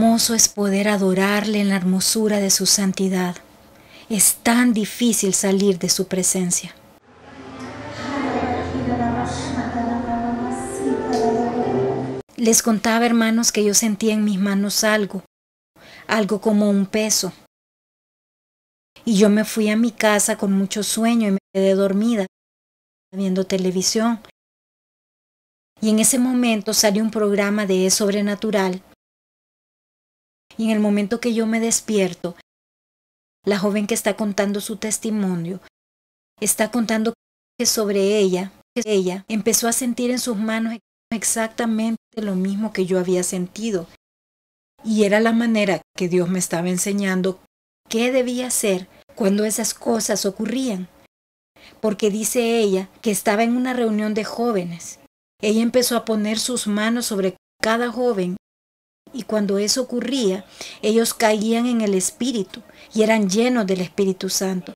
hermoso es poder adorarle en la hermosura de su santidad. Es tan difícil salir de su presencia. Les contaba, hermanos, que yo sentía en mis manos algo como un peso. Y yo me fui a mi casa con mucho sueño y me quedé dormida viendo televisión. Y en ese momento salió un programa de Sobrenatural. Y en el momento que yo me despierto, la joven que está contando su testimonio está contando que sobre ella empezó a sentir en sus manos exactamente lo mismo que yo había sentido. Y era la manera que Dios me estaba enseñando qué debía hacer cuando esas cosas ocurrían. Porque dice ella que estaba en una reunión de jóvenes. Ella empezó a poner sus manos sobre cada joven y cuando eso ocurría, ellos caían en el Espíritu y eran llenos del Espíritu Santo.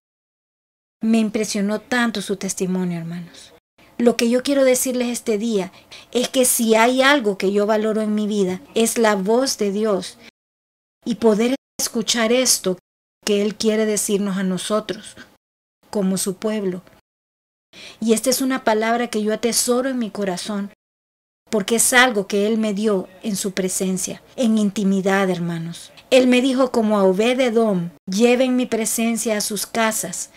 Me impresionó tanto su testimonio, hermanos. Lo que yo quiero decirles este día es que si hay algo que yo valoro en mi vida, es la voz de Dios y poder escuchar esto que Él quiere decirnos a nosotros, como su pueblo. Y esta es una palabra que yo atesoro en mi corazón, porque es algo que Él me dio en su presencia, en intimidad, hermanos. Él me dijo como a Obed-Edom, lleven mi presencia a sus casas,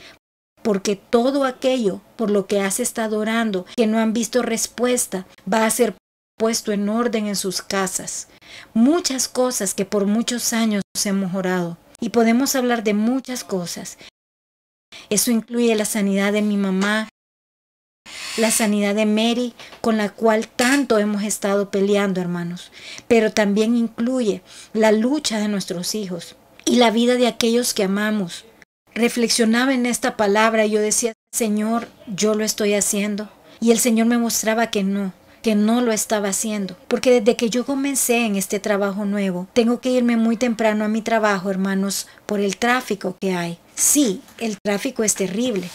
porque todo aquello por lo que has estado orando, que no han visto respuesta, va a ser puesto en orden en sus casas. Muchas cosas que por muchos años hemos orado, y podemos hablar de muchas cosas. Eso incluye la sanidad de mi mamá, la sanidad de Mary, con la cual tanto hemos estado peleando, hermanos. Pero también incluye la lucha de nuestros hijos y la vida de aquellos que amamos. Reflexionaba en esta palabra y yo decía, Señor, yo lo estoy haciendo. Y el Señor me mostraba que no lo estaba haciendo. Porque desde que yo comencé en este trabajo nuevo, tengo que irme muy temprano a mi trabajo, hermanos, por el tráfico que hay. Sí, el tráfico es terrible.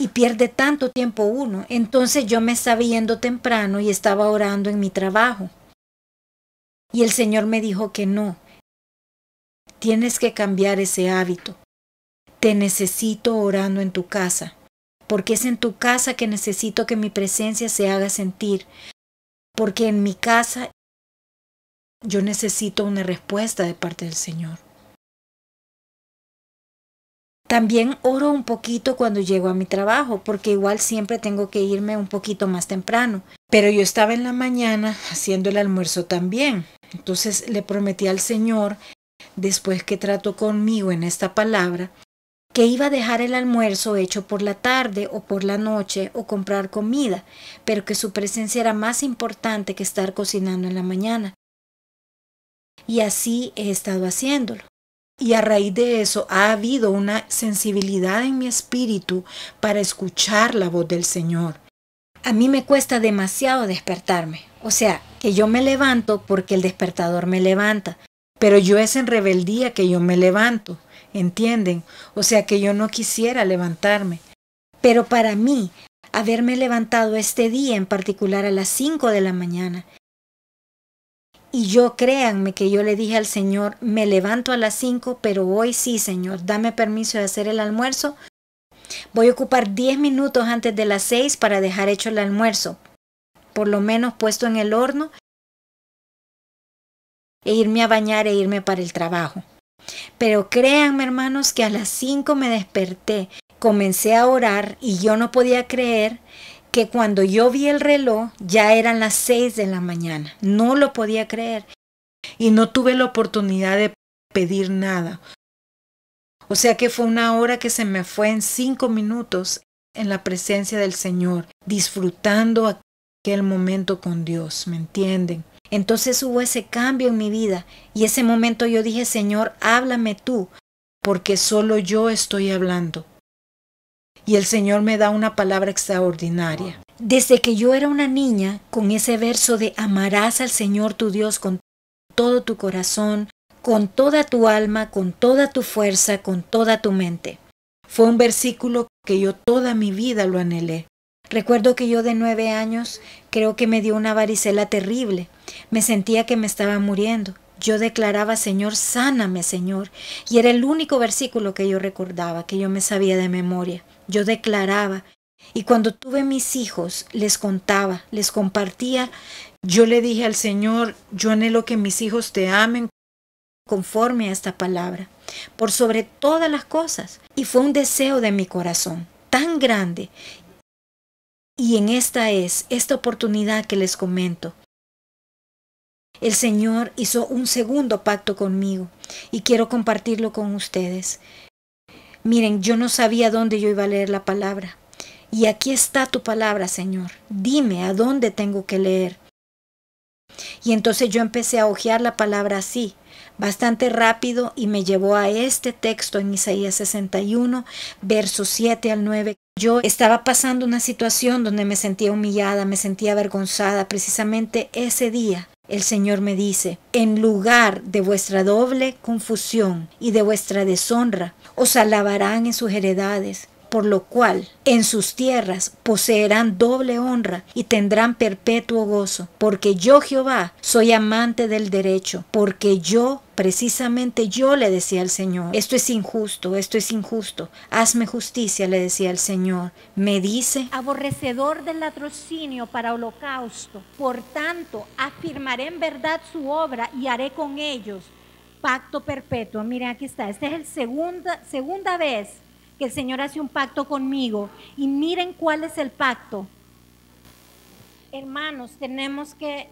Y pierde tanto tiempo uno. Entonces yo me estaba yendo temprano y estaba orando en mi trabajo. Y el Señor me dijo que no. Tienes que cambiar ese hábito. Te necesito orando en tu casa. Porque es en tu casa que necesito que mi presencia se haga sentir. Porque en mi casa yo necesito una respuesta de parte del Señor. También oro un poquito cuando llego a mi trabajo, porque igual siempre tengo que irme un poquito más temprano. Pero yo estaba en la mañana haciendo el almuerzo también. Entonces le prometí al Señor, después que trató conmigo en esta palabra, que iba a dejar el almuerzo hecho por la tarde o por la noche o comprar comida, pero que su presencia era más importante que estar cocinando en la mañana. Y así he estado haciéndolo. Y a raíz de eso ha habido una sensibilidad en mi espíritu para escuchar la voz del Señor. A mí me cuesta demasiado despertarme. O sea, que yo me levanto porque el despertador me levanta. Pero yo es en rebeldía que yo me levanto. ¿Entienden? O sea, que yo no quisiera levantarme. Pero para mí, haberme levantado este día en particular a las 5 de la mañana, y yo, créanme que yo le dije al Señor, me levanto a las 5, pero hoy sí, Señor, dame permiso de hacer el almuerzo. Voy a ocupar 10 minutos antes de las 6 para dejar hecho el almuerzo, por lo menos puesto en el horno, e irme a bañar e irme para el trabajo. Pero créanme, hermanos, que a las 5 me desperté, comencé a orar y yo no podía creer que cuando yo vi el reloj ya eran las 6 de la mañana. No lo podía creer. Y no tuve la oportunidad de pedir nada. O sea que fue una hora que se me fue en 5 minutos en la presencia del Señor, disfrutando aquel momento con Dios, ¿me entienden? Entonces hubo ese cambio en mi vida y ese momento yo dije, Señor, háblame tú, porque solo yo estoy hablando. Y el Señor me da una palabra extraordinaria. Desde que yo era una niña, con ese verso de amarás al Señor tu Dios con todo tu corazón, con toda tu alma, con toda tu fuerza, con toda tu mente. Fue un versículo que yo toda mi vida lo anhelé. Recuerdo que yo de 9 años creo que me dio una varicela terrible. Me sentía que me estaba muriendo. yo declaraba, Señor, sáname, Señor. Y era el único versículo que yo recordaba, que yo me sabía de memoria. Yo declaraba. Y cuando tuve mis hijos, les contaba, les compartía. Yo le dije al Señor, yo anhelo que mis hijos te amen conforme a esta palabra, por sobre todas las cosas. Y fue un deseo de mi corazón tan grande. Y en esta oportunidad que les comento, el Señor hizo un segundo pacto conmigo y quiero compartirlo con ustedes. Miren, yo no sabía dónde yo iba a leer la palabra. Y aquí está tu palabra, Señor. Dime a dónde tengo que leer. Y entonces yo empecé a hojear la palabra así, bastante rápido, y me llevó a este texto en Isaías 61, versos 7 al 9. Yo estaba pasando una situación donde me sentía humillada, me sentía avergonzada. Precisamente ese día el Señor me dice, en lugar de vuestra doble confusión y de vuestra deshonra, os alabarán en sus heredades, por lo cual en sus tierras poseerán doble honra y tendrán perpetuo gozo, porque yo Jehová soy amante del derecho, porque yo, precisamente yo le decía al Señor, esto es injusto, hazme justicia, le decía al Señor. Me dice, aborrecedor del latrocinio para holocausto, por tanto afirmaré en verdad su obra y haré con ellos pacto perpetuo. Miren, aquí está, esta es la segunda vez que el Señor hace un pacto conmigo. Y miren cuál es el pacto. Hermanos, tenemos que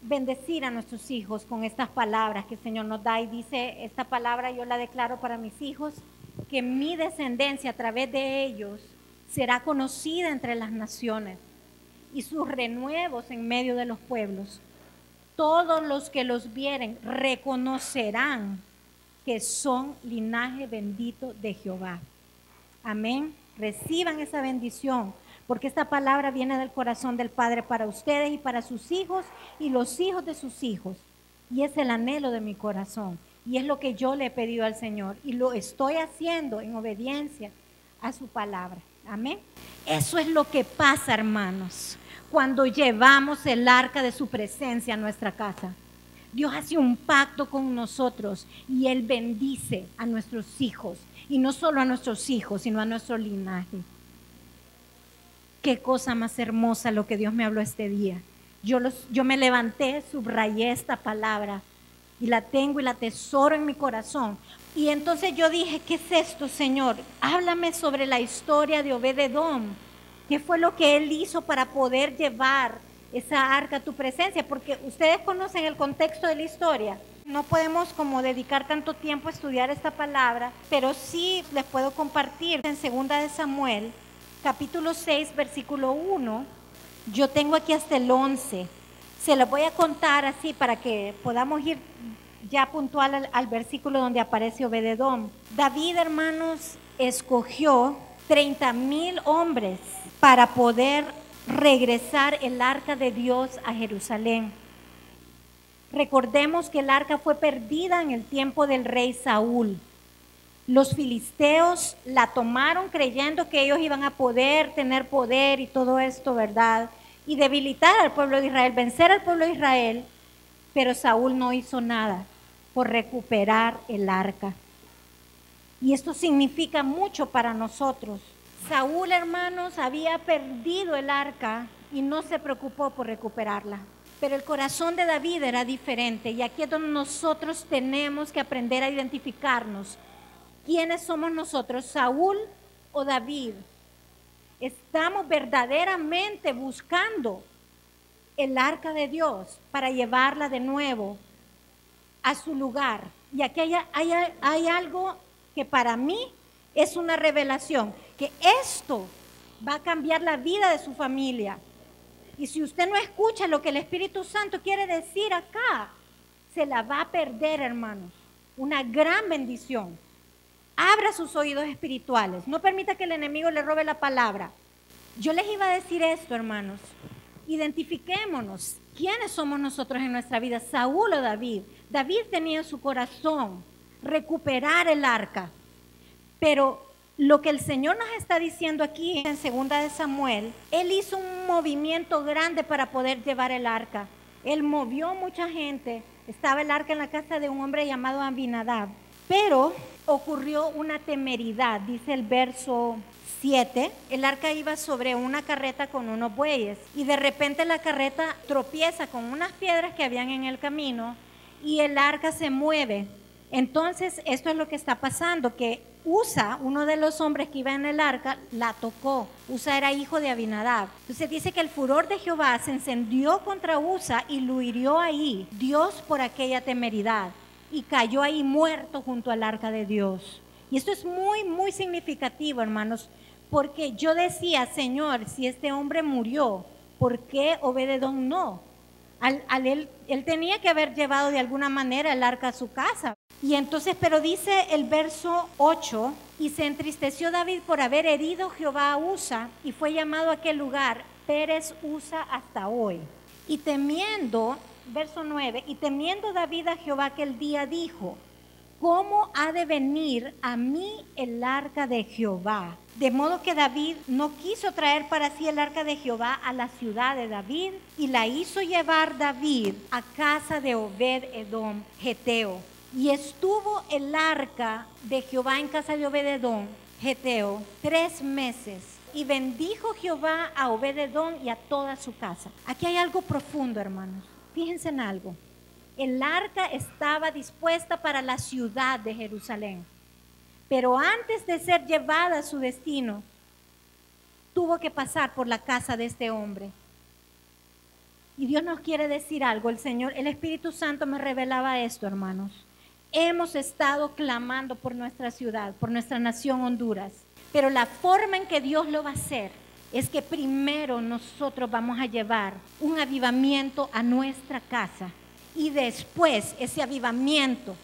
bendecir a nuestros hijos con estas palabras que el Señor nos da. Y dice, esta palabra yo la declaro para mis hijos, que mi descendencia a través de ellos será conocida entre las naciones y sus renuevos en medio de los pueblos. Todos los que los vieren reconocerán que son linaje bendito de Jehová. Amén. Reciban esa bendición, porque esta palabra viene del corazón del Padre para ustedes y para sus hijos y los hijos de sus hijos. Y es el anhelo de mi corazón. Y es lo que yo le he pedido al Señor. Y lo estoy haciendo en obediencia a su palabra. Amén. Eso es lo que pasa, hermanos, cuando llevamos el arca de su presencia a nuestra casa. Dios hace un pacto con nosotros y Él bendice a nuestros hijos. Y no solo a nuestros hijos, sino a nuestro linaje. Qué cosa más hermosa lo que Dios me habló este día. Yo me levanté, subrayé esta palabra y la tengo y la atesoro en mi corazón. Y entonces yo dije, ¿qué es esto, Señor? Háblame sobre la historia de Obed-Edom. ¿Qué fue lo que él hizo para poder llevar esa arca a tu presencia? Porque ustedes conocen el contexto de la historia. No podemos como dedicar tanto tiempo a estudiar esta palabra, pero sí les puedo compartir en 2 de Samuel, capítulo 6, versículo 1. Yo tengo aquí hasta el 11. Se los voy a contar así para que podamos ir ya puntual al versículo donde aparece Obed-Edom. David, hermanos, escogió 30,000 hombres para poder regresar el arca de Dios a Jerusalén. Recordemos que el arca fue perdida en el tiempo del rey Saúl. Los filisteos la tomaron creyendo que ellos iban a poder tener poder y todo esto, ¿verdad? Y debilitar al pueblo de Israel, vencer al pueblo de Israel. Pero Saúl no hizo nada por recuperar el arca. Y esto significa mucho para nosotros. Saúl, hermanos, había perdido el arca y no se preocupó por recuperarla. Pero el corazón de David era diferente y aquí es donde nosotros tenemos que aprender a identificarnos. ¿Quiénes somos nosotros, Saúl o David? Estamos verdaderamente buscando el arca de Dios para llevarla de nuevo a su lugar. Y aquí hay algo que para mí es una revelación, que esto va a cambiar la vida de su familia. Y si usted no escucha lo que el Espíritu Santo quiere decir acá, se la va a perder, hermanos. Una gran bendición. Abra sus oídos espirituales. No permita que el enemigo le robe la palabra. Yo les iba a decir esto, hermanos. Identifiquémonos. ¿Quiénes somos nosotros en nuestra vida? ¿Saúl o David? David tenía en su corazón recuperar el arca. Pero lo que el Señor nos está diciendo aquí en 2 de Samuel, Él hizo un movimiento grande para poder llevar el arca. Él movió mucha gente estaba el arca en la casa de un hombre llamado Abinadab. Pero ocurrió una temeridad, dice el verso 7. El arca iba sobre una carreta con unos bueyes y de repente la carreta tropieza con unas piedras que habían en el camino y el arca se mueve. Entonces esto es lo que está pasando, que Usa, uno de los hombres que iba en el arca, la tocó. Usa era hijo de Abinadab. Entonces dice que el furor de Jehová se encendió contra Usa y lo hirió ahí, Dios por aquella temeridad, y cayó ahí muerto junto al arca de Dios. Y esto es muy, muy significativo, hermanos, porque yo decía, Señor, si este hombre murió, ¿por qué Obed-edom no? Él tenía que haber llevado de alguna manera el arca a su casa. Y entonces, pero dice el verso 8, y se entristeció David por haber herido Jehová a Usa, y fue llamado a aquel lugar Pérez Usa hasta hoy. Y temiendo, verso 9, y temiendo David a Jehová aquel día dijo, ¿cómo ha de venir a mí el arca de Jehová? De modo que David no quiso traer para sí el arca de Jehová a la ciudad de David, y la hizo llevar David a casa de Obed-edom geteo. Y estuvo el arca de Jehová en casa de Obed-edom geteo 3 meses. Y bendijo Jehová a Obed-edom y a toda su casa. Aquí hay algo profundo, hermanos. Fíjense en algo. El arca estaba dispuesta para la ciudad de Jerusalén. Pero antes de ser llevada a su destino, tuvo que pasar por la casa de este hombre. Y Dios nos quiere decir algo. El Espíritu Santo me revelaba esto, hermanos. Hemos estado clamando por nuestra ciudad, por nuestra nación Honduras. Pero la forma en que Dios lo va a hacer es que primero nosotros vamos a llevar un avivamiento a nuestra casa. Y después ese avivamiento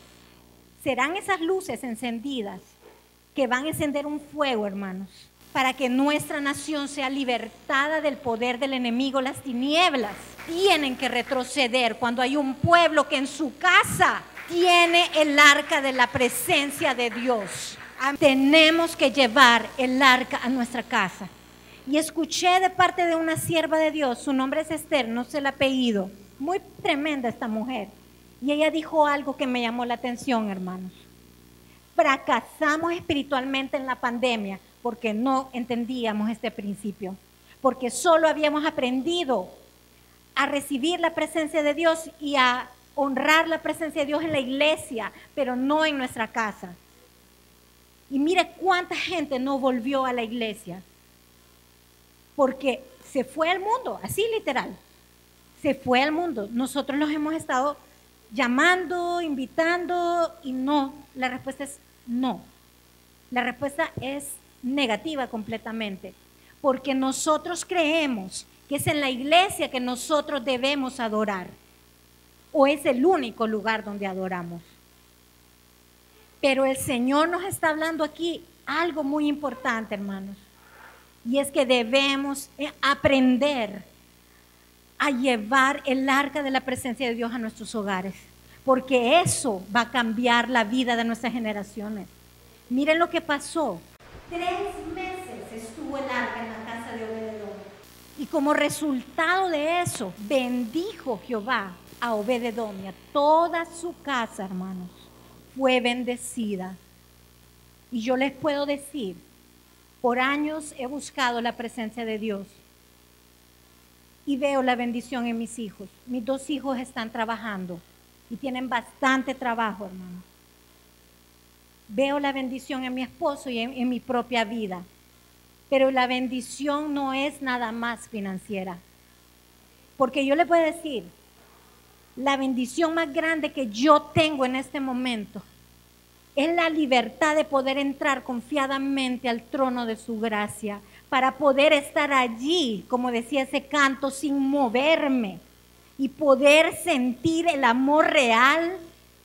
serán esas luces encendidas que van a encender un fuego, hermanos, para que nuestra nación sea libertada del poder del enemigo. Las tinieblas tienen que retroceder cuando hay un pueblo que en su casa tiene el arca de la presencia de Dios. Tenemos que llevar el arca a nuestra casa. Y escuché de parte de una sierva de Dios, su nombre es Esther, no sé el apellido, muy tremenda esta mujer. Y ella dijo algo que me llamó la atención, hermanos. Fracasamos espiritualmente en la pandemia porque no entendíamos este principio. Porque solo habíamos aprendido a recibir la presencia de Dios y a honrar la presencia de Dios en la iglesia, pero no en nuestra casa. Y mire cuánta gente no volvió a la iglesia. Porque se fue al mundo, así literal. Se fue al mundo. Nosotros los hemos estado llamando, invitando y no. La respuesta es no. La respuesta es negativa completamente. Porque nosotros creemos que es en la iglesia que nosotros debemos adorar. O es el único lugar donde adoramos. Pero el Señor nos está hablando aquí algo muy importante, hermanos. Y es que debemos aprender a llevar el arca de la presencia de Dios a nuestros hogares. Porque eso va a cambiar la vida de nuestras generaciones. Miren lo que pasó. 3 meses estuvo el arca en la casa de Obed-edom. Y como resultado de eso, bendijo Jehová a Obed-edom y a toda su casa, hermanos. Fue bendecida. Y yo les puedo decir, por años he buscado la presencia de Dios y veo la bendición en mis hijos. Mis 2 hijos están trabajando y tienen bastante trabajo, hermano. Veo la bendición en mi esposo y en mi propia vida. Pero la bendición no es nada más financiera. Porque yo les voy a decir, la bendición más grande que yo tengo en este momento es la libertad de poder entrar confiadamente al trono de su gracia, para poder estar allí, como decía ese canto, sin moverme y poder sentir el amor real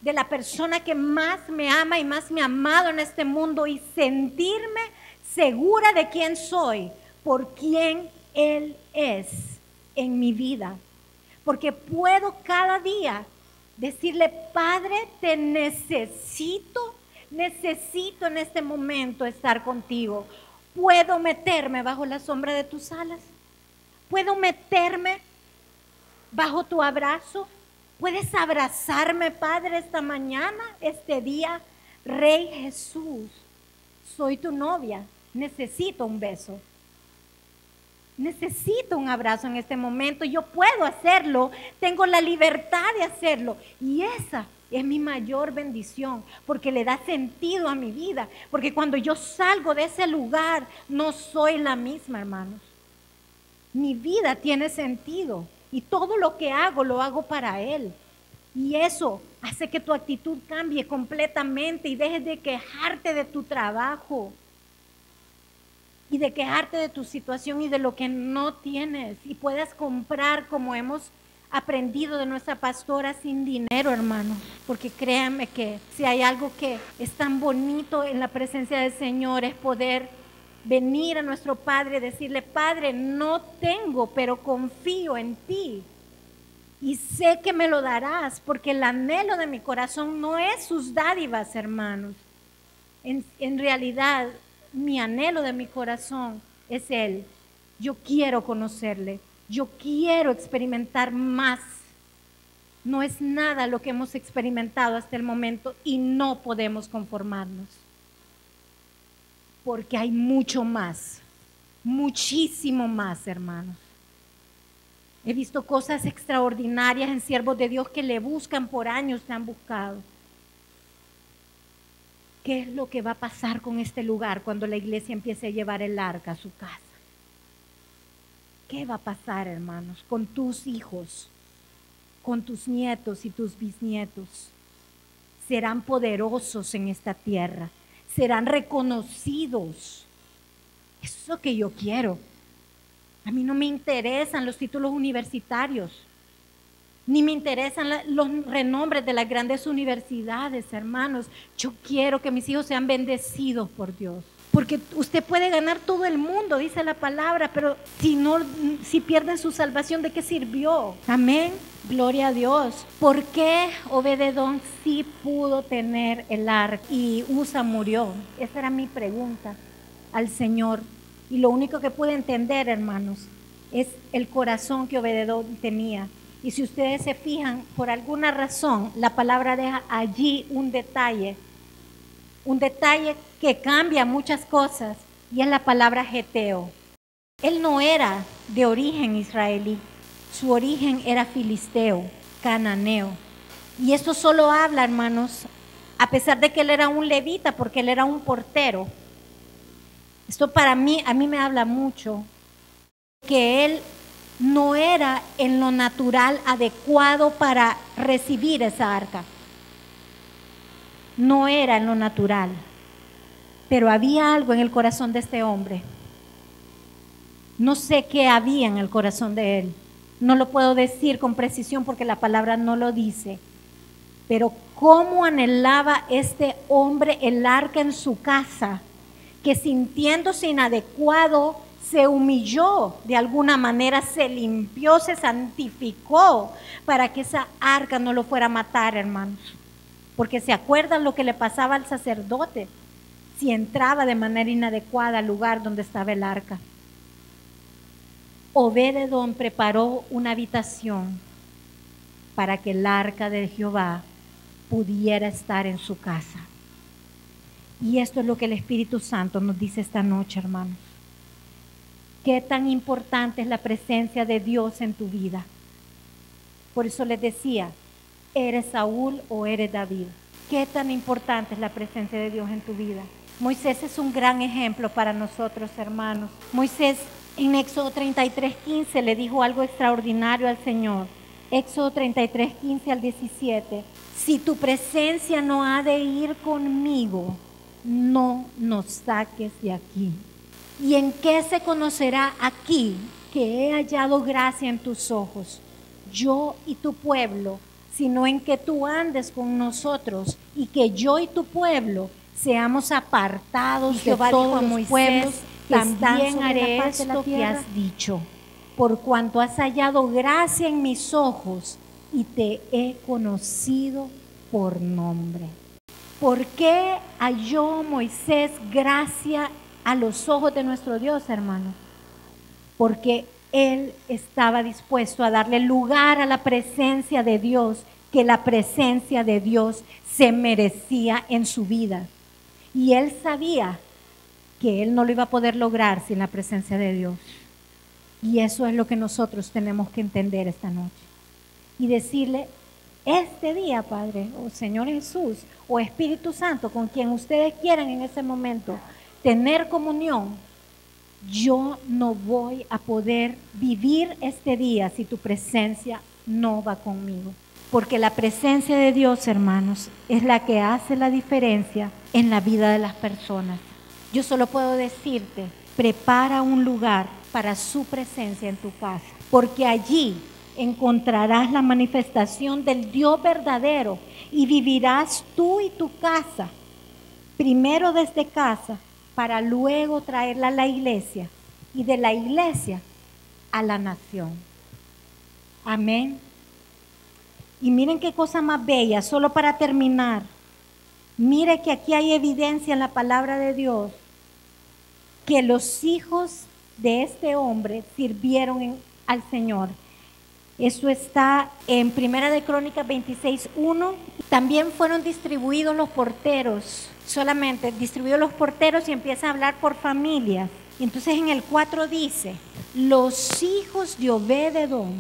de la persona que más me ama y más me ha amado en este mundo y sentirme segura de quién soy, por quién Él es en mi vida. Porque puedo cada día decirle, Padre, te necesito en este momento estar contigo. ¿Puedo meterme bajo la sombra de tus alas? ¿Puedo meterme bajo tu abrazo? ¿Puedes abrazarme, Padre, esta mañana, este día? Rey Jesús, soy tu novia, necesito un beso. Necesito un abrazo en este momento. Yo puedo hacerlo, tengo la libertad de hacerlo. Y esa es mi mayor bendición, porque le da sentido a mi vida. Porque cuando yo salgo de ese lugar, no soy la misma, hermanos. Mi vida tiene sentido y todo lo que hago, lo hago para Él. Y eso hace que tu actitud cambie completamente y dejes de quejarte de tu trabajo y de quejarte de tu situación y de lo que no tienes, y puedas comprar, como hemos aprendido de nuestra pastora, sin dinero, hermano. Porque créanme que si hay algo que es tan bonito en la presencia del Señor, es poder venir a nuestro Padre y decirle: Padre, no tengo, pero confío en ti y sé que me lo darás, porque el anhelo de mi corazón no es sus dádivas, hermanos. En realidad, mi anhelo de mi corazón es Él. Yo quiero conocerle, yo quiero experimentar más. No es nada lo que hemos experimentado hasta el momento y no podemos conformarnos, porque hay mucho más, muchísimo más, hermanos. He visto cosas extraordinarias en siervos de Dios que le buscan por años, te han buscado. ¿Qué es lo que va a pasar con este lugar cuando la iglesia empiece a llevar el arca a su casa? ¿Qué va a pasar, hermanos, con tus hijos, con tus nietos y tus bisnietos? Serán poderosos en esta tierra, serán reconocidos. Eso es lo que yo quiero. A mí no me interesan los títulos universitarios, ni me interesan los renombres de las grandes universidades, hermanos. Yo quiero que mis hijos sean bendecidos por Dios. Porque usted puede ganar todo el mundo, dice la palabra, pero si pierden su salvación, ¿de qué sirvió? Amén. Gloria a Dios. ¿Por qué Obed-edom sí pudo tener el arca y Usa murió? Esa era mi pregunta al Señor. Y lo único que pude entender, hermanos, es el corazón que Obed-edom tenía. Y si ustedes se fijan, por alguna razón, la palabra deja allí un detalle que cambia muchas cosas, y es la palabra geteo. Él no era de origen israelí, su origen era filisteo, cananeo. Y esto solo habla, hermanos, a pesar de que él era un levita, porque él era un portero. Esto a mí me habla mucho, que él no era en lo natural adecuado para recibir esa arca. No era en lo natural, pero había algo en el corazón de este hombre. No sé qué había en el corazón de él. No lo puedo decir con precisión porque la palabra no lo dice. Pero cómo anhelaba este hombre el arca en su casa, que sintiéndose inadecuado, se humilló de alguna manera, se limpió, se santificó para que esa arca no lo fuera a matar, hermanos. Porque se acuerdan lo que le pasaba al sacerdote si entraba de manera inadecuada al lugar donde estaba el arca. Obed-edom preparó una habitación para que el arca de Jehová pudiera estar en su casa. Y esto es lo que el Espíritu Santo nos dice esta noche, hermanos. Qué tan importante es la presencia de Dios en tu vida. Por eso les decía, ¿eres Saúl o eres David? Qué tan importante es la presencia de Dios en tu vida. Moisés es un gran ejemplo para nosotros, hermanos. Moisés en Éxodo 33:15 le dijo algo extraordinario al Señor. Éxodo 33:15 al 17. Si tu presencia no ha de ir conmigo, no nos saques de aquí. ¿Y en qué se conocerá aquí que he hallado gracia en tus ojos, yo y tu pueblo, sino en que tú andes con nosotros y que yo y tu pueblo seamos apartados de todos los pueblos? También haré esto que has dicho, por cuanto has hallado gracia en mis ojos y te he conocido por nombre. ¿Por qué halló Moisés gracia a los ojos de nuestro Dios, hermano? Porque él estaba dispuesto a darle lugar a la presencia de Dios, que la presencia de Dios se merecía en su vida. Y él sabía que él no lo iba a poder lograr sin la presencia de Dios. Y eso es lo que nosotros tenemos que entender esta noche. Y decirle, este día, Padre, o Señor Jesús, o Espíritu Santo, con quien ustedes quieran en ese momento tener comunión, yo no voy a poder vivir este día si tu presencia no va conmigo. Porque la presencia de Dios, hermanos, es la que hace la diferencia en la vida de las personas. Yo solo puedo decirte, prepara un lugar para su presencia en tu casa, porque allí encontrarás la manifestación del Dios verdadero y vivirás tú y tu casa, primero desde casa, para luego traerla a la iglesia y de la iglesia a la nación. Amén. Y miren qué cosa más bella, solo para terminar. Mire que aquí hay evidencia en la palabra de Dios que los hijos de este hombre sirvieron al Señor. Eso está en Primera de Crónicas 26:1. También fueron distribuidos los porteros, solamente distribuidos los porteros, y empieza a hablar por familias. Y entonces en el 4 dice, los hijos de Obed-edom,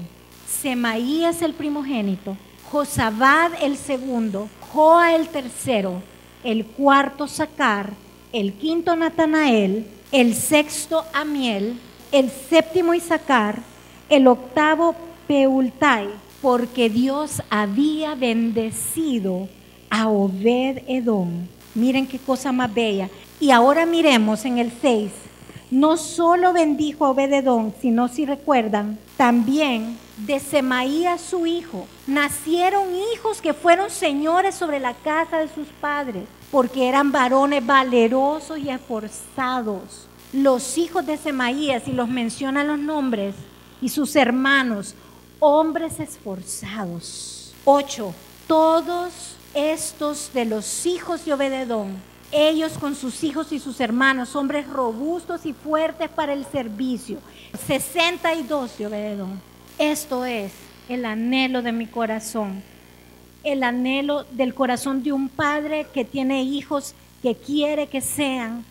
Semaías el primogénito, Josabad el segundo, Joa el tercero, el cuarto Sacar, el quinto Natanael, el sexto Amiel, el séptimo Isacar, el octavo Peultai, porque Dios había bendecido a Obed-edom. Miren qué cosa más bella. Y ahora miremos en el 6. No solo bendijo a Obed-edom, sino, si recuerdan, también de Semaías su hijo nacieron hijos que fueron señores sobre la casa de sus padres, porque eran varones valerosos y esforzados. Los hijos de Semaías, y los mencionan los nombres, y sus hermanos, hombres esforzados. 8. Todos estos de los hijos de Obed-edom, ellos con sus hijos y sus hermanos, hombres robustos y fuertes para el servicio. 62 de Obed-edom. Esto es el anhelo de mi corazón, el anhelo del corazón de un padre que tiene hijos que quiere que sean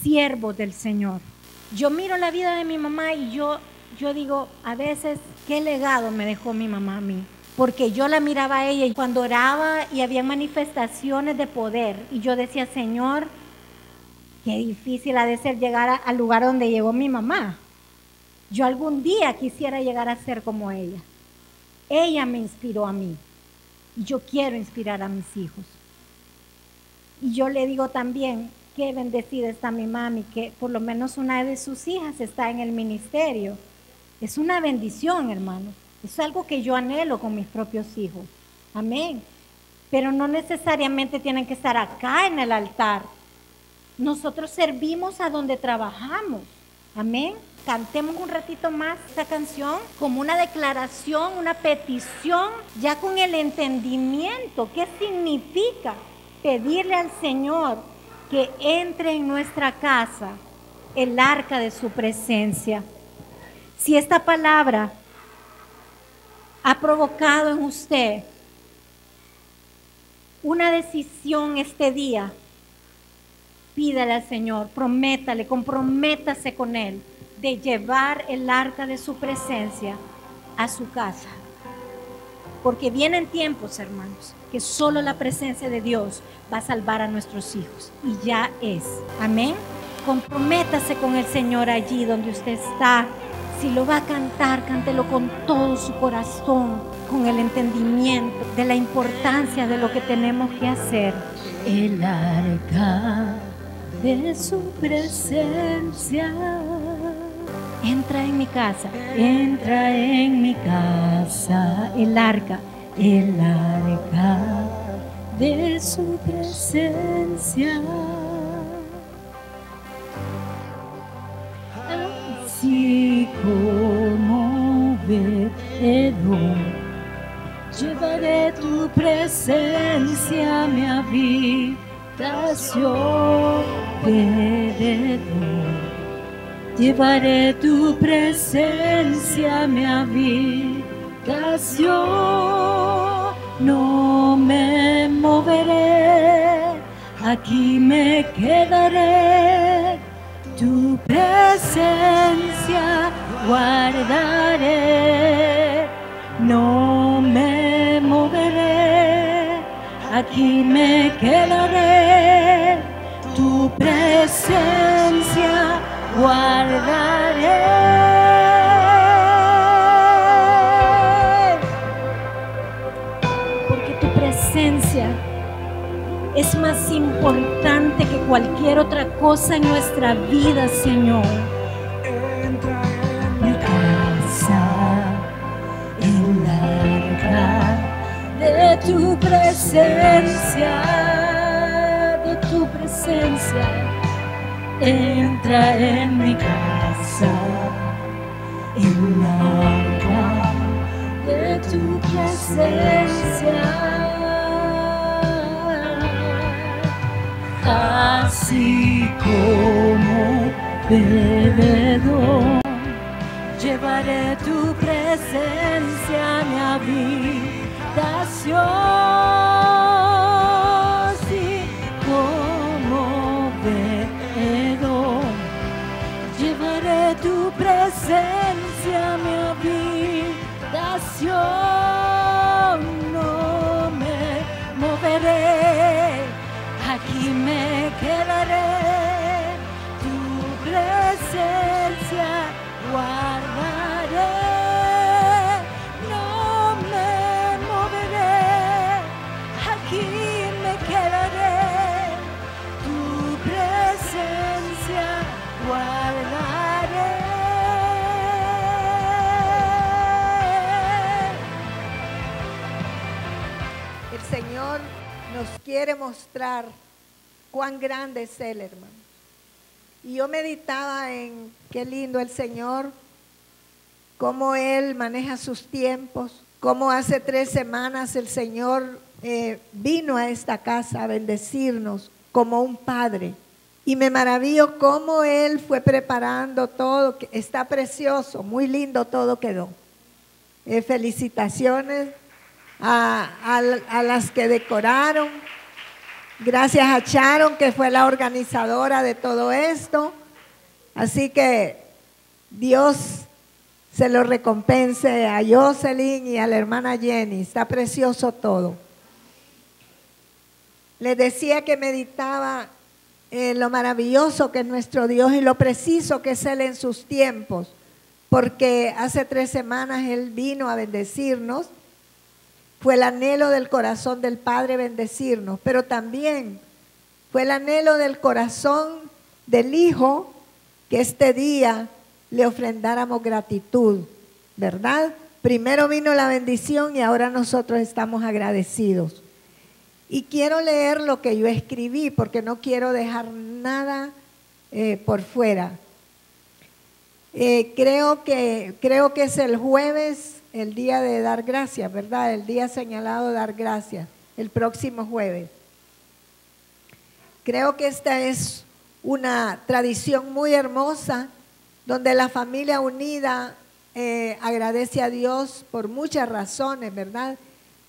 siervos del Señor. Yo miro la vida de mi mamá y yo digo, a veces, ¿qué legado me dejó mi mamá a mí? Porque yo la miraba a ella y cuando oraba y había manifestaciones de poder, y yo decía, Señor, qué difícil ha de ser llegar al lugar donde llegó mi mamá. Yo algún día quisiera llegar a ser como ella. Ella me inspiró a mí. Y yo quiero inspirar a mis hijos. Y yo le digo también, qué bendecida está mi mami, que por lo menos una de sus hijas está en el ministerio. Es una bendición, hermano. Es algo que yo anhelo con mis propios hijos. Amén. Pero no necesariamente tienen que estar acá en el altar. Nosotros servimos a donde trabajamos. Amén. Cantemos un ratito más esta canción como una declaración, una petición, ya con el entendimiento. ¿Qué significa pedirle al Señor que entre en nuestra casa el arca de su presencia? Si esta palabra ha provocado en usted una decisión este día, pídale al Señor, prométale, comprométase con Él de llevar el arca de su presencia a su casa. Porque vienen tiempos, hermanos, que solo la presencia de Dios va a salvar a nuestros hijos. Y ya es. Amén. Comprométase con el Señor allí donde usted está. Si lo va a cantar, cántelo con todo su corazón, con el entendimiento de la importancia de lo que tenemos que hacer. El arca de su presencia entra en mi casa, entra en mi casa. El arca de su presencia. Así como Obed-edom, llevaré tu presencia a mi habitación. Obed-edom, Llevaré tu presencia a mi habitación, no me moveré, aquí me quedaré, tu presencia guardaré, no me moveré, aquí me quedaré, tu presencia guardaré. Porque tu presencia es más importante que cualquier otra cosa en nuestra vida, Señor. Entra en mi casa, en la de tu presencia, de tu presencia. Entra en mi casa, en la de tu presencia. Así como bebedor, llevaré tu presencia a mi habitación. Sí, como bebedor, llevaré tu presencia a mi habitación. No me moveré, aquí me quedaré, tu presencia guardaré, no me moveré, aquí me quedaré, tu presencia guardaré. El Señor nos quiere mostrar cuán grande es Él, hermano. Y yo meditaba en qué lindo el Señor, cómo Él maneja sus tiempos, cómo hace 3 semanas el Señor vino a esta casa a bendecirnos como un padre. Y me maravillo cómo Él fue preparando todo, está precioso, muy lindo todo quedó. Felicitaciones a las que decoraron. Gracias a Sharon, que fue la organizadora de todo esto. Así que Dios se lo recompense a Jocelyn y a la hermana Jenny. Está precioso todo. Les decía que meditaba en lo maravilloso que es nuestro Dios y lo preciso que es Él en sus tiempos. Porque hace 3 semanas Él vino a bendecirnos. Fue el anhelo del corazón del Padre bendecirnos, pero también fue el anhelo del corazón del Hijo que este día le ofrendáramos gratitud, ¿verdad? Primero vino la bendición y ahora nosotros estamos agradecidos. Y quiero leer lo que yo escribí porque no quiero dejar nada por fuera. Creo que es el jueves, el día de dar gracias, ¿verdad? El día señalado de dar gracias, el próximo jueves. Creo que esta es una tradición muy hermosa, donde la familia unida agradece a Dios por muchas razones, ¿verdad?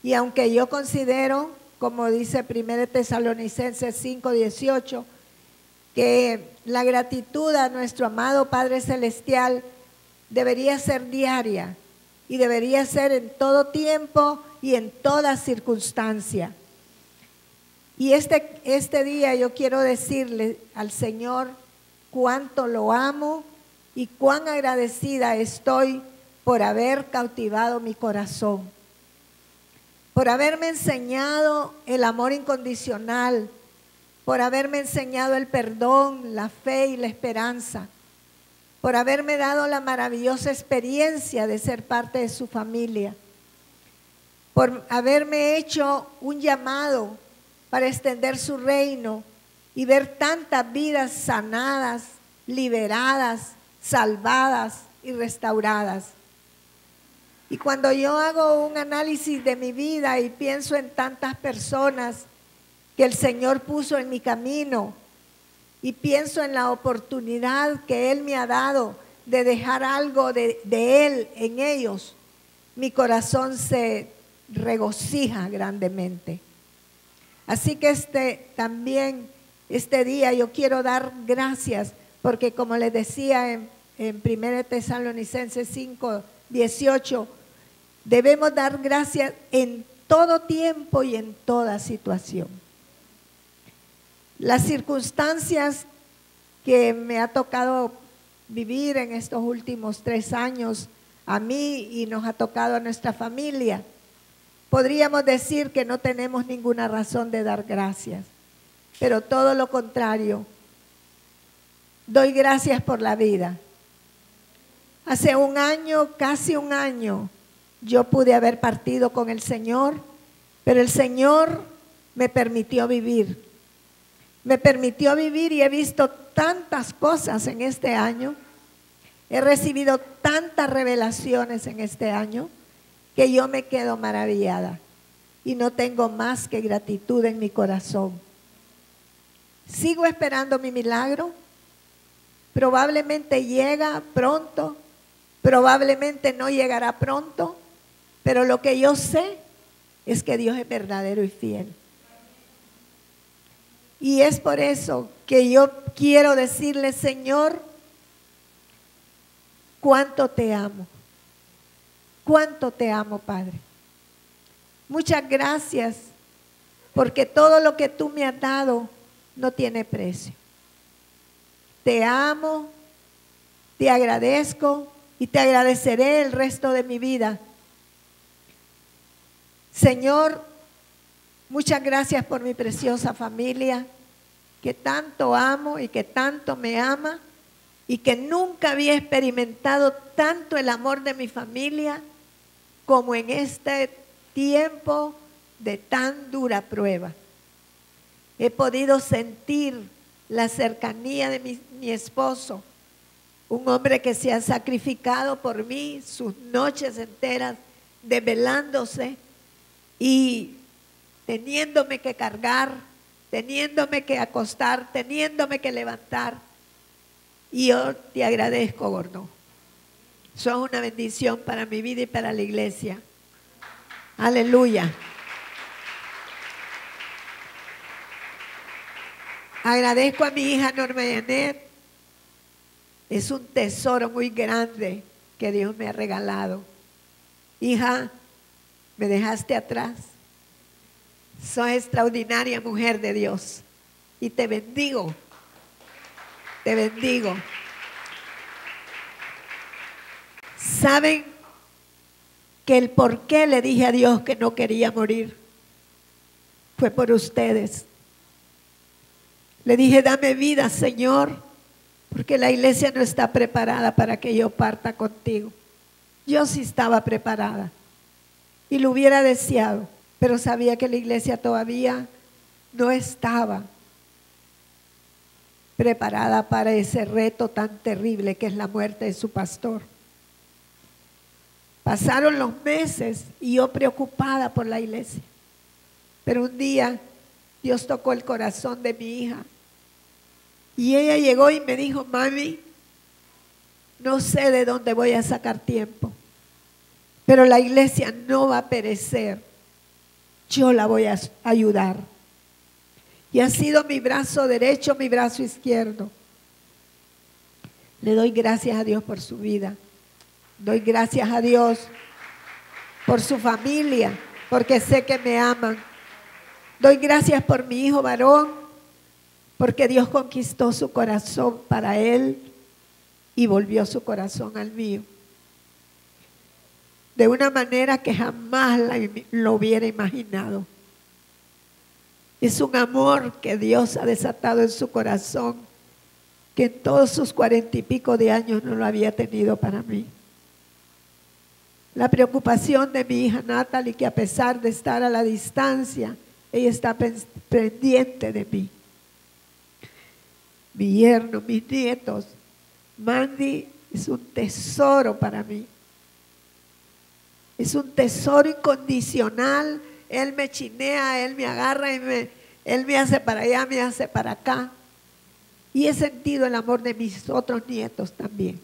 Y aunque yo considero, como dice 1 Tesalonicenses 5:18, que la gratitud a nuestro amado Padre Celestial debería ser diaria y debería ser en todo tiempo y en toda circunstancia. Y este día yo quiero decirle al Señor cuánto lo amo y cuán agradecida estoy por haber cautivado mi corazón, por haberme enseñado el amor incondicional, por haberme enseñado el perdón, la fe y la esperanza, por haberme dado la maravillosa experiencia de ser parte de su familia, por haberme hecho un llamado para extender su reino y ver tantas vidas sanadas, liberadas, salvadas y restauradas. Y cuando yo hago un análisis de mi vida y pienso en tantas personas que el Señor puso en mi camino, y pienso en la oportunidad que Él me ha dado de dejar algo de Él en ellos, mi corazón se regocija grandemente. Así que este día yo quiero dar gracias, porque como les decía en 1 Tesalonicenses 5, 18, debemos dar gracias en todo tiempo y en toda situación. Las circunstancias que me ha tocado vivir en estos últimos 3 años a mí y nos ha tocado a nuestra familia, podríamos decir que no tenemos ninguna razón de dar gracias, pero todo lo contrario. Doy gracias por la vida. Hace un año, casi un año, yo pude haber partido con el Señor, pero el Señor me permitió vivir. Me permitió vivir y he visto tantas cosas en este año. He recibido tantas revelaciones en este año que yo me quedo maravillada y no tengo más que gratitud en mi corazón. Sigo esperando mi milagro. Probablemente llega pronto, probablemente no llegará pronto, pero lo que yo sé es que Dios es verdadero y fiel. Y es por eso que yo quiero decirle, Señor, cuánto te amo. Cuánto te amo, Padre. Muchas gracias, porque todo lo que tú me has dado no tiene precio. Te amo, te agradezco y te agradeceré el resto de mi vida. Señor, muchas gracias por mi preciosa familia, que tanto amo y que tanto me ama, y que nunca había experimentado tanto el amor de mi familia como en este tiempo de tan dura prueba. He podido sentir la cercanía de mi esposo, un hombre que se ha sacrificado por mí sus noches enteras, desvelándose y teniéndome que cargar, teniéndome que acostar, teniéndome que levantar. Y yo te agradezco, gordo. Sos una bendición para mi vida y para la iglesia. Aleluya. Agradezco a mi hija Norma Janet. Es un tesoro muy grande que Dios me ha regalado. Hija, me dejaste atrás. Sos extraordinaria mujer de Dios. Y te bendigo. Te bendigo. ¿Saben que el por qué le dije a Dios que no quería morir? Fue por ustedes. Le dije, dame vida, Señor, porque la iglesia no está preparada para que yo parta contigo. Yo sí estaba preparada y lo hubiera deseado, pero sabía que la iglesia todavía no estaba preparada para ese reto tan terrible que es la muerte de su pastor. Pasaron los meses y yo preocupada por la iglesia, pero un día Dios tocó el corazón de mi hija y ella llegó y me dijo, mami, no sé de dónde voy a sacar tiempo, pero la iglesia no va a perecer, yo la voy a ayudar. Y ha sido mi brazo derecho, mi brazo izquierdo. Le doy gracias a Dios por su vida. Doy gracias a Dios por su familia, porque sé que me aman. Doy gracias por mi hijo varón, porque Dios conquistó su corazón para él y volvió su corazón al mío. De una manera que jamás lo hubiera imaginado. Es un amor que Dios ha desatado en su corazón, que en todos sus 40 y pico de años no lo había tenido para mí. La preocupación de mi hija Natalie, que a pesar de estar a la distancia, ella está pendiente de mí. Mi yerno, mis nietos. Mandy es un tesoro para mí. Es un tesoro incondicional. Él me chinea, él me agarra y él me hace para allá, me hace para acá. Y he sentido el amor de mis otros nietos también.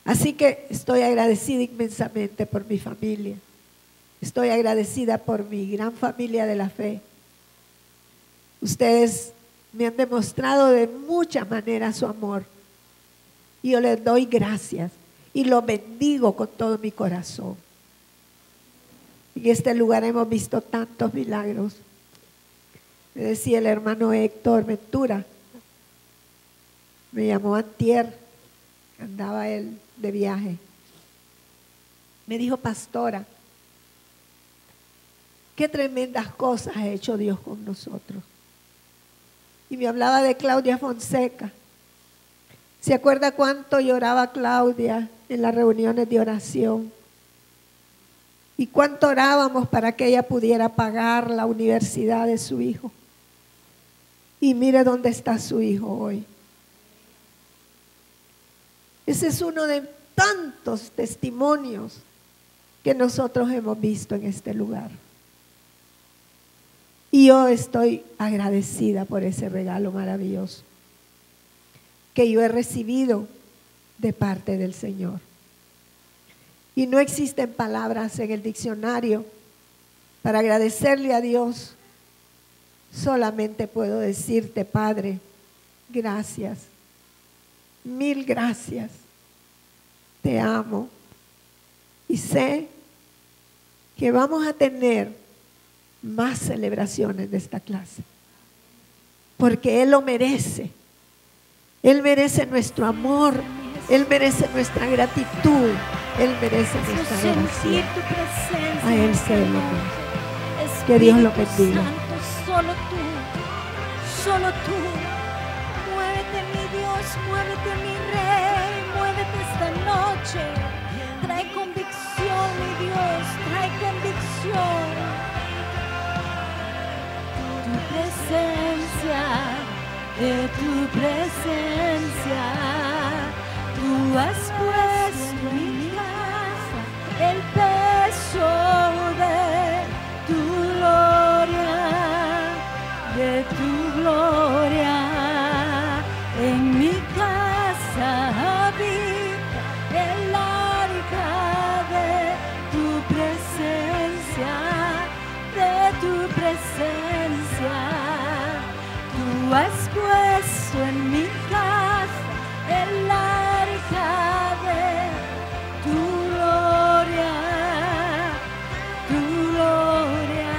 Así que estoy agradecida inmensamente por mi familia. Estoy agradecida por mi gran familia de la fe. Ustedes me han demostrado de muchas maneras su amor. Y yo les doy gracias y los bendigo con todo mi corazón. En este lugar hemos visto tantos milagros. Me decía el hermano Héctor Ventura, me llamó antier, andaba él de viaje. Me dijo: pastora, qué tremendas cosas ha hecho Dios con nosotros. Y me hablaba de Claudia Fonseca. ¿Se acuerda cuánto lloraba Claudia en las reuniones de oración? ¿Y cuánto orábamos para que ella pudiera pagar la universidad de su hijo? Y mire dónde está su hijo hoy. Ese es uno de tantos testimonios que nosotros hemos visto en este lugar. Y yo estoy agradecida por ese regalo maravilloso que yo he recibido de parte del Señor. Y no existen palabras en el diccionario para agradecerle a Dios. Solamente puedo decirte, Padre, gracias, mil gracias, te amo. Y sé que vamos a tener más celebraciones de esta clase, porque Él lo merece. Él merece nuestro amor, Él merece nuestra gratitud, Él merece nuestra adoración. A Él se lo merece. Que Dios lo bendiga. Solo tú, muévete mi Dios, muévete mi Rey, muévete esta noche, trae convicción mi Dios, trae convicción. Tu presencia, de tu presencia, tú has puesto en mi casa el peso de tu gloria. De tu gloria, en mi casa habita el arca de tu presencia, de tu presencia. Tú has puesto en mi casa el arca de tu gloria, tu gloria.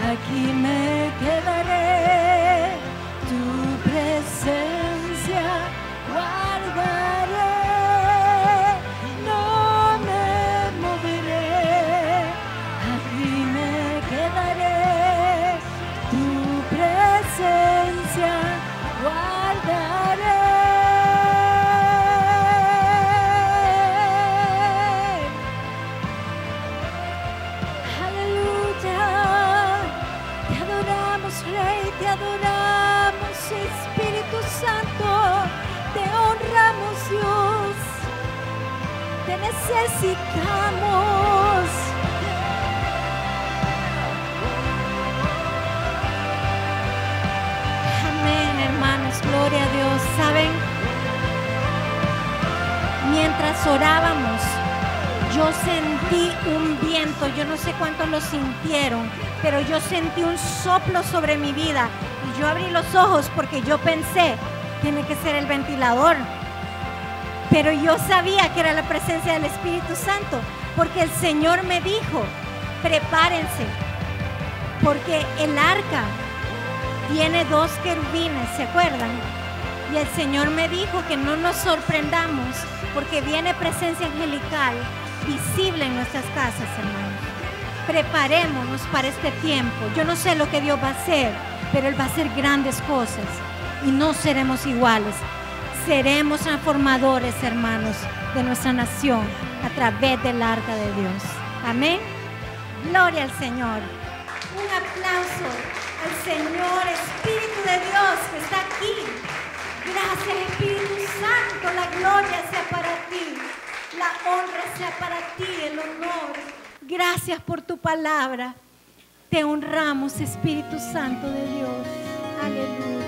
Aquí me quedaré, tu presencia guardaré, no me moveré. Aquí me quedaré, tu presencia guardaré. Rey, te adoramos, Espíritu Santo, te honramos, Dios, te necesitamos. Amén, hermanos, gloria a Dios. ¿Saben? Mientras orábamos, yo sentí un viento, yo no sé cuántos lo sintieron, pero yo sentí un soplo sobre mi vida y yo abrí los ojos porque yo pensé, tiene que ser el ventilador. Pero yo sabía que era la presencia del Espíritu Santo, porque el Señor me dijo, prepárense, porque el arca tiene 2 querubines, ¿se acuerdan? Y el Señor me dijo que no nos sorprendamos, porque viene presencia angelical visible en nuestras casas, hermanos. Preparémonos para este tiempo. Yo no sé lo que Dios va a hacer, pero Él va a hacer grandes cosas y no seremos iguales. Seremos transformadores, hermanos, de nuestra nación a través del arca de Dios. Amén. Gloria al Señor. Un aplauso al Señor, Espíritu de Dios que está aquí. Gracias, Espíritu Santo. La gloria sea para ti. La honra sea para ti, el honor. Gracias por tu palabra. Te honramos, Espíritu Santo de Dios. Aleluya.